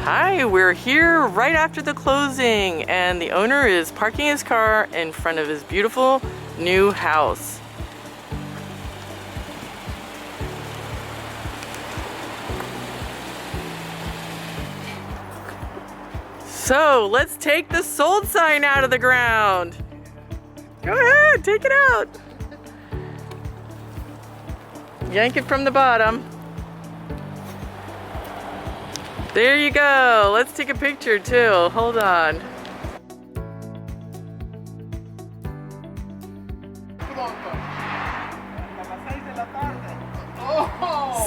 Hi, we're here right after the closing and the owner is parking his car in front of his beautiful new house. So let's take the sold sign out of the ground. Go ahead, take it out. Yank it from the bottom. There you go. Let's take a picture too. Hold on.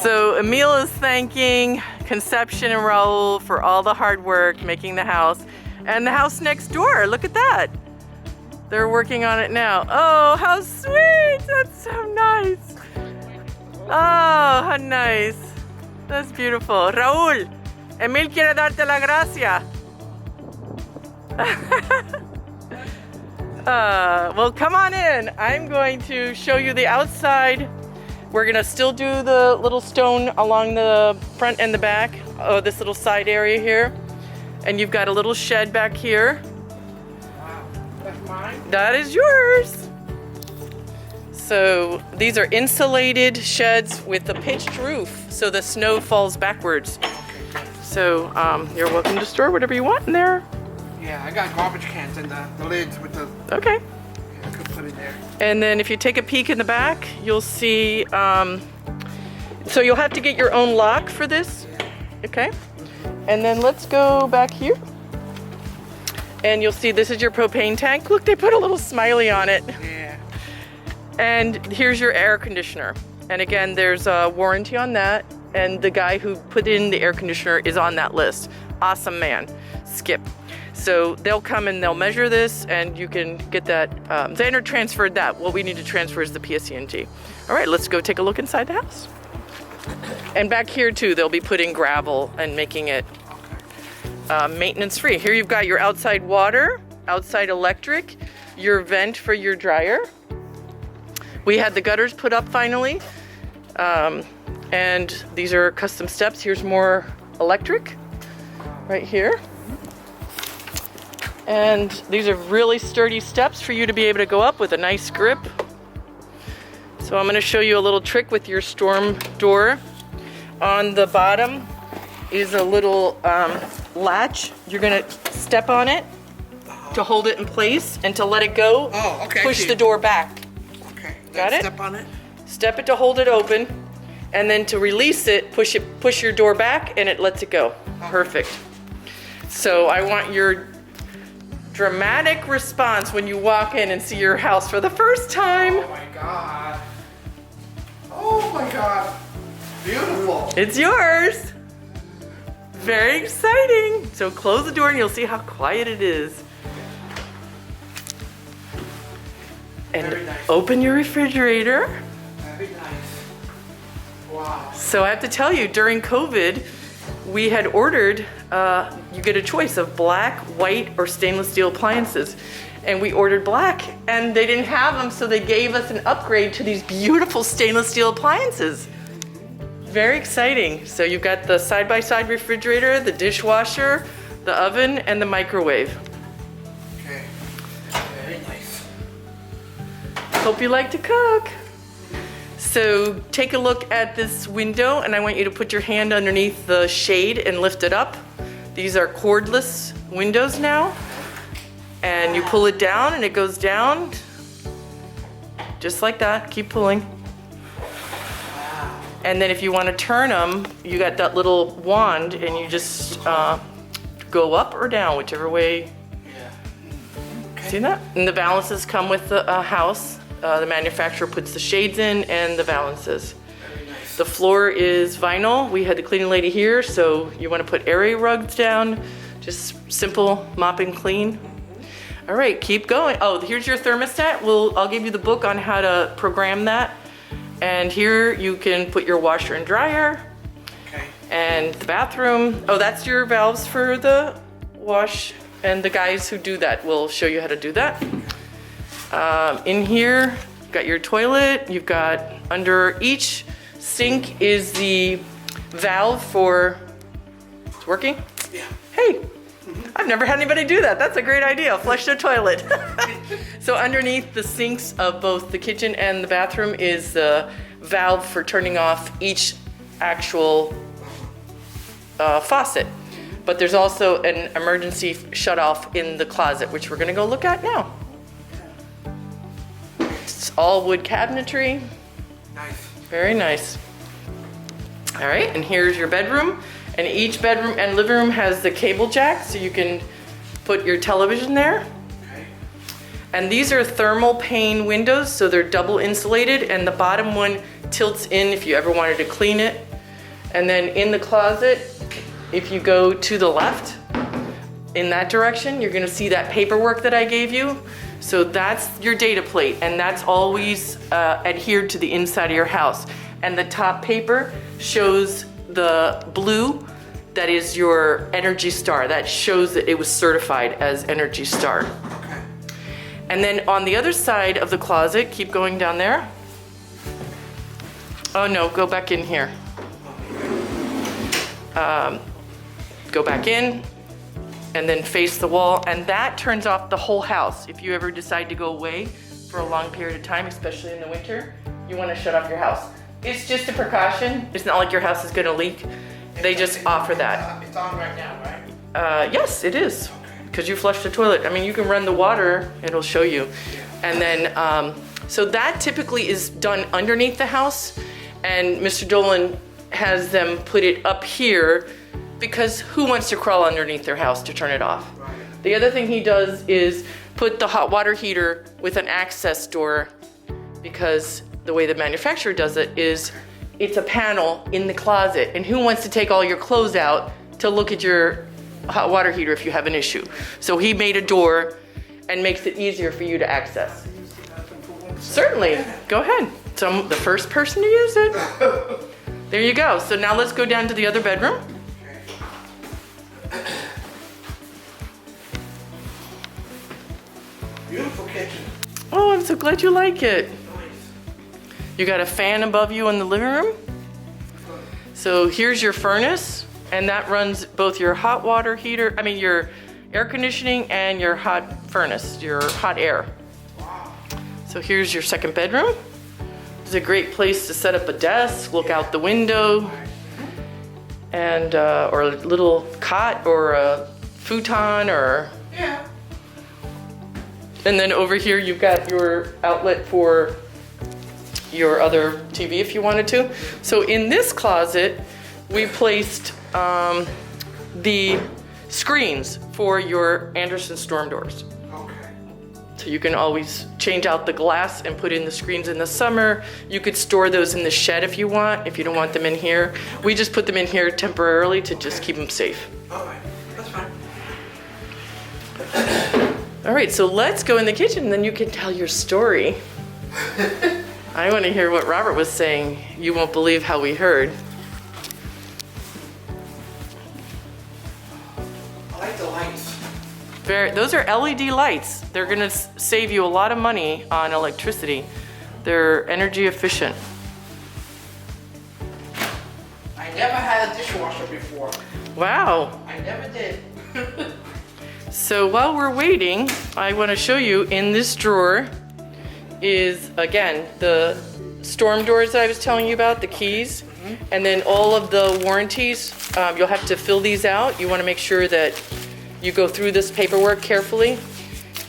So Emil is thanking Conception and Raul for all the hard work making the house. And the house next door, look at that. They're working on it now. Oh, how sweet. That's so nice. Oh, how nice. That's beautiful. Raúl, Emil quiere darte la gracia. Well, come on in. I'm going to show you the outside. We're gonna still do the little stone along the front and the back of this little side area here. And you've got a little shed back here. Wow, that's mine? That is yours. So these are insulated sheds with a pitched roof, so the snow falls backwards. Okay, good. So you're welcome to store whatever you want in there. Yeah, I got garbage cans and the lids with the... Okay. Yeah, I could put it there. And then if you take a peek in the back, you'll see, so you'll have to get your own lock for this. Okay. And then let's go back here. And you'll see this is your propane tank. Look, they put a little smiley on it. Yeah. And here's your air conditioner. And again, there's a warranty on that. And the guy who put in the air conditioner is on that list. Awesome man, Skip. So they'll come and they'll measure this and you can get that. Xander transferred that. What we need to transfer is the PSENG. All right, let's go take a look inside the house. And back here too, they'll be putting gravel and making it maintenance free. Here you've got your outside water, outside electric, your vent for your dryer. We had the gutters put up finally. And these are custom steps. Here's more electric right here. And these are really sturdy steps for you to be able to go up with a nice grip. So I'm gonna show you a little trick with your storm door. On the bottom is a little latch. You're gonna step on it to hold it in place, and to let it go, Oh, okay. push the door back. Okay. Got it? Step on it. Step it to hold it open, and then to release it, push your door back, and it lets it go. Perfect. So I want your dramatic response when you walk in and see your house for the first time. Oh my God. Oh my God. Beautiful. It's yours. Very exciting. So close the door and you'll see how quiet it is. And Very nice. open your refrigerator. Very nice. Wow. So I have to tell you, during COVID, we had ordered, you get a choice of black, white, or stainless steel appliances. And we ordered black, and they didn't have them, so they gave us an upgrade to these beautiful stainless steel appliances. Very exciting. So you've got the side-by-side refrigerator, the dishwasher, the oven, and the microwave. Okay. Very nice. Hope you like to cook. So take a look at this window, and I want you to put your hand underneath the shade and lift it up. These are cordless windows now. And you pull it down and it goes down. Just like that, keep pulling. And then if you want to turn them, you got that little wand and you just go up or down, whichever way. Yeah. Okay. See that? And the valances come with the house. The manufacturer puts the shades in and the valances. Very nice. The floor is vinyl. We had the cleaning lady here, so you want to put area rugs down. Just simple mop and clean. All right, keep going. Oh, here's your thermostat. I'll give you the book on how to program that. And here you can put your washer and dryer. Okay. And the bathroom. Oh, that's your valves for the wash. And the guys who do that will show you how to do that. In here, you've got your toilet. You've got under each sink is the valve for, it's working? Yeah. Hey, I've never had anybody do that. That's a great idea. Flush the toilet. So underneath the sinks of both the kitchen and the bathroom is the valve for turning off each actual faucet. But there's also an emergency shutoff in the closet, which we're gonna go look at now. It's all wood cabinetry. Nice. Very nice. All right, and here's your bedroom. And each bedroom and living room has the cable jack, so you can put your television there. Okay. And these are thermal pane windows, so they're double insulated, and the bottom one tilts in if you ever wanted to clean it. And then in the closet, if you go to the left, in that direction, you're gonna see that paperwork that I gave you. So that's your data plate, and that's always adhered to the inside of your house. And the top paper shows the blue, that is your Energy Star. That shows that it was certified as Energy Star. Okay. And then on the other side of the closet, keep going down there. Oh no, go back in here. Go back in and then face the wall, and that turns off the whole house. If you ever decide to go away for a long period of time, especially in the winter, you want to shut off your house. It's just a precaution. It's not like your house is going to leak. They just offer that. It's on right now, right? Yes, it is, because you flushed the toilet. I mean, you can run the water, it'll show you. And then, so that typically is done underneath the house, and Mr. Dolan has them put it up here, because who wants to crawl underneath their house to turn it off? Right. The other thing he does is put the hot water heater with an access door, because the way the manufacturer does it is it's a panel in the closet, and who wants to take all your clothes out to look at your hot water heater if you have an issue? So he made a door and makes it easier for you to access. Certainly, go ahead. So I'm the first person to use it. There you go. So now let's go down to the other bedroom. Beautiful kitchen. Oh, I'm so glad you like it. Nice. You got a fan above you in the living room. So here's your furnace, and that runs both your hot water heater, your air conditioning and your hot furnace, your hot air. Wow. So here's your second bedroom. It's a great place to set up a desk, look out the window, and or a little cot or a futon or. Yeah. And then over here you've got your outlet for your other TV if you wanted to. So in this closet, we placed the screens for your Anderson storm doors. Okay. So you can always change out the glass and put in the screens in the summer. You could store those in the shed if you want, if you don't want them in here. We just put them in here temporarily to just keep them safe. All right. That's fine. All right, so let's go in the kitchen, and then you can tell your story. I want to hear what Robert was saying. You won't believe how we heard. I like the lights. Those are LED lights. They're going to save you a lot of money on electricity. They're energy efficient. I never had a dishwasher before. Wow. I never did. So while we're waiting, I want to show you in this drawer is, again, the storm doors that I was telling you about, the keys, and then all of the warranties. You'll have to fill these out. You want to make sure that you go through this paperwork carefully.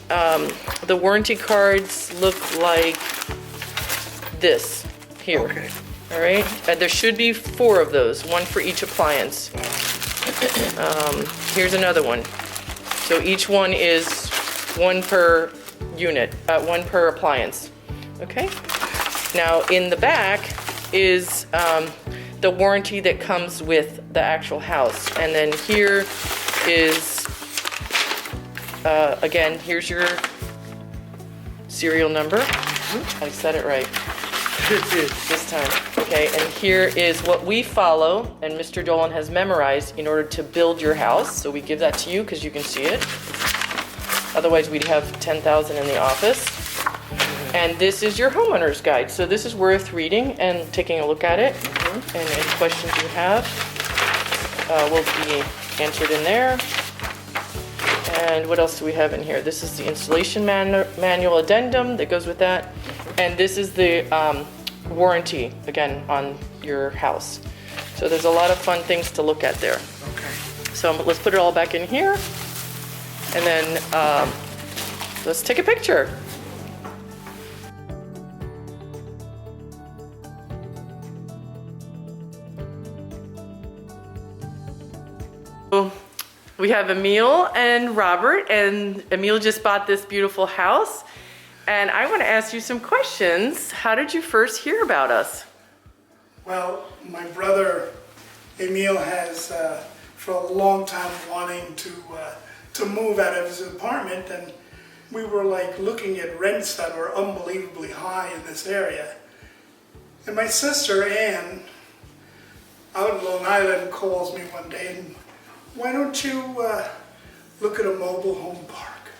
The warranty cards look like this here. Okay. All right, there should be 4 of those, one for each appliance. Here's another one. So each one is 1 per unit, 1 per appliance. Okay. Now in the back is the warranty that comes with the actual house, and then here is again, here's your serial number. I said it right this time. Okay, and here is what we follow, and Mr. Dolan has memorized in order to build your house. So we give that to you because you can see it. Otherwise, we'd have 10,000 in the office. And this is your homeowner's guide. So this is worth reading and taking a look at it. And any questions you have will be answered in there. And what else do we have in here? This is the installation manual addendum that goes with that. And this is the warranty, again, on your house. So there's a lot of fun things to look at there. Okay. So let's put it all back in here. And then let's take a picture. We have Emil and Robert, and Emil just bought this beautiful house. And I want to ask you some questions. How did you first hear about us? Well, my brother Emil has for a long time wanting to move out of his apartment, and we were like looking at rents that were unbelievably high in this area. And my sister Ann out in Long Island calls me one day and, why don't you look at a mobile home park?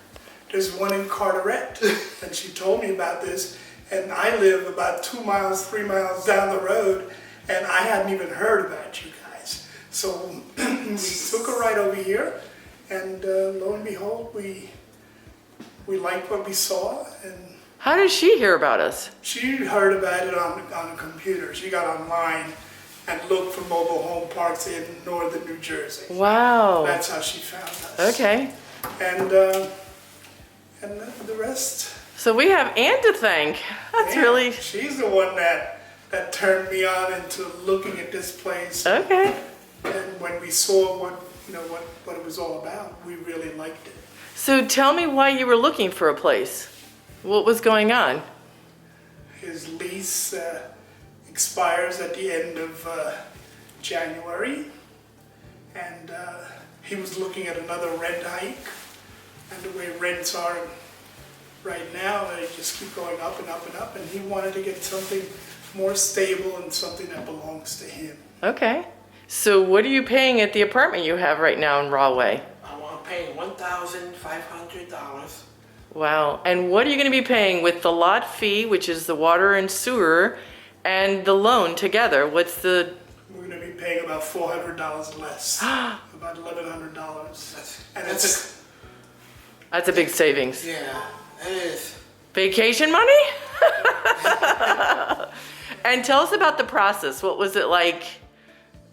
There's one in Carteret, and she told me about this, and I live about 2 miles, 3 miles down the road, and I hadn't even heard about you guys. So we took a ride over here, and lo and behold, we liked what we saw. And how did she hear about us? she heard about it on a computer. She got online and looked for mobile home parks in northern New Jersey. Wow. That's how she found us. Okay. And the rest. So we have Ann to thank. That's Yeah, really She's the one that turned me on into looking at this place. okay. And when we saw what it was all about, we really liked it. So tell me why you were looking for a place. What was going on? His lease expires at the end of January, and he was looking at another rent hike. And the way rents are right now, they just keep going up and up and up, and he wanted to get something more stable and something that belongs to him. Okay. So what are you paying at the apartment you have right now in Rahway? I'm paying $1,500. Wow. And what are you going to be paying with the lot fee, which is the water and sewer, and the loan together? What's the... We're going to be paying about $400 less, about $1,100. That's a big savings. Yeah, it is. Vacation money? And tell us about the process. What was it like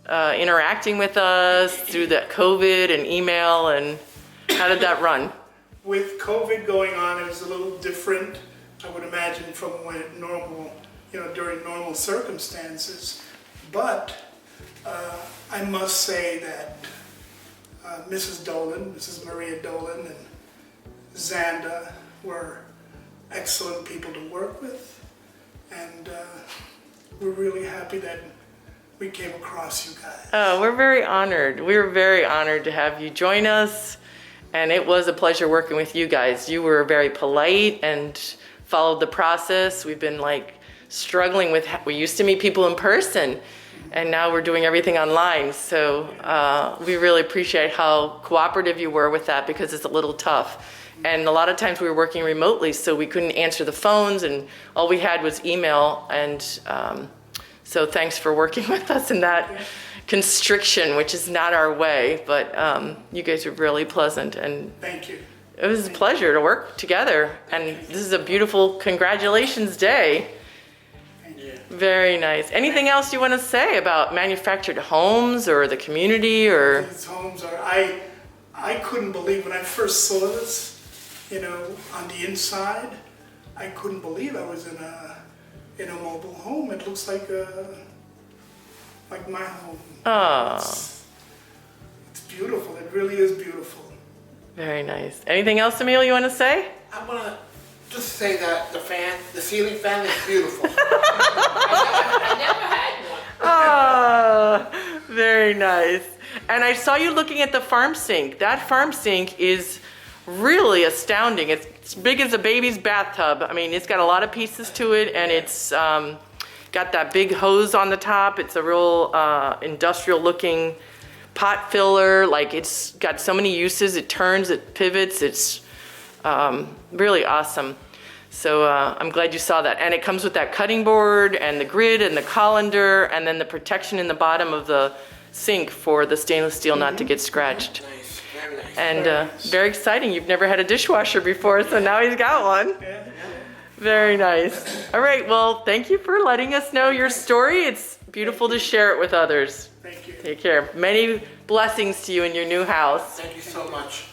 interacting with us through the COVID and email, and how did that run? With COVID going on, it was a little different, I would imagine, from when during normal circumstances. But I must say that Mrs. Dolan, Mrs. Maria Dolan, and Xanda were excellent people to work with, and we're really happy that we came across you guys. Oh, we're very honored. We're very honored to have you join us, and it was a pleasure working with you guys. You were very polite and followed the process. We've been struggling with, we used to meet people in person, and now we're doing everything online. So we really appreciate how cooperative you were with that, because it's a little tough. And a lot of times we were working remotely, so we couldn't answer the phones, and all we had was email. And so thanks for working with us in that constriction, which is not our way, but you guys were really pleasant. And Thank you. it was a pleasure to work together. And this is a beautiful congratulations day. Thank you. Very nice. Anything else you want to say about manufactured homes or the community, or? These homes are, I couldn't believe when I first saw this, on the inside, I couldn't believe I was in a mobile home. It looks like my home. Oh, It's beautiful. It really is beautiful. very nice. Anything else, Emil, you want to say? I want to just say that the ceiling fan is beautiful. I never had one. Oh, very nice. And I saw you looking at the farm sink. That farm sink is really astounding. It's as big as a baby's bathtub. I mean, it's got a lot of pieces to it, and it's got that big hose on the top. It's a real industrial looking pot filler. It's got so many uses. It turns, it pivots. It's really awesome. So I'm glad you saw that. And it comes with that cutting board and the grid and the colander, and then the protection in the bottom of the sink for the stainless steel not to get scratched. Nice, very nice. And very exciting. You've never had a dishwasher before, so now he's got one. Yeah. Very nice. All right, well, thank you for letting us know your story. It's beautiful to share it with others. Thank you. Take care. Many blessings to you in your new house. Thank you so much.